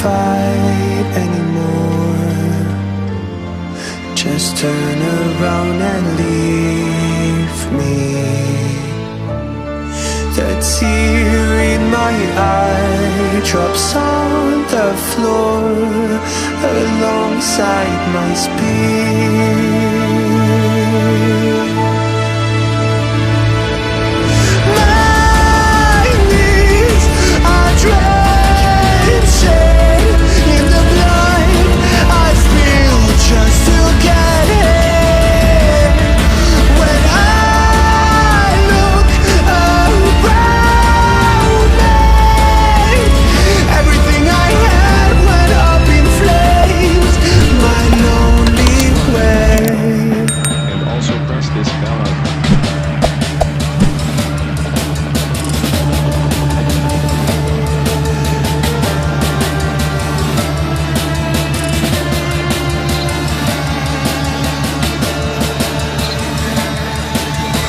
fight anymore. Just turn around and leave me. The tear in my eye drops on the floor alongside my spear. My knees are drenching in the blood I spill just to get here. When I look around me, everything I had went up in flames. My lonely way. And also press this bell icon.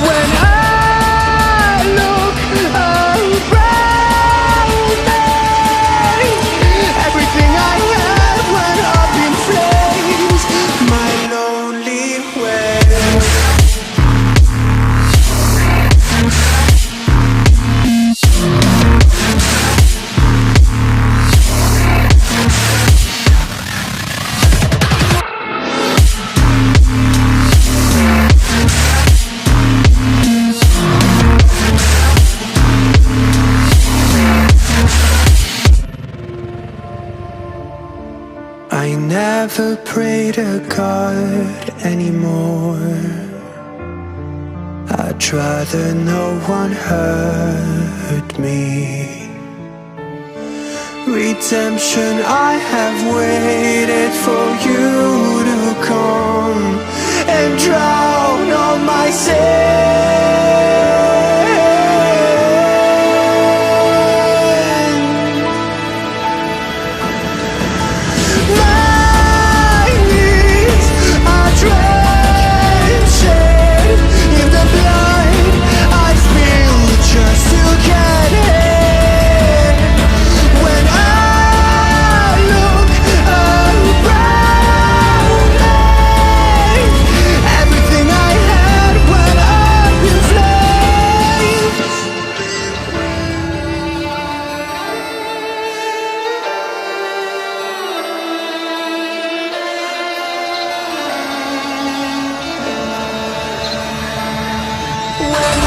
When I look around me, everything I had went up in flames. My lonely way. I never pray to God anymore. I'd rather no one hurt me. Redemption, I have waited for you to come and drown all my My knees are drenching in the blood I spill just to get here. When I look around me, everything I had went up in flames. When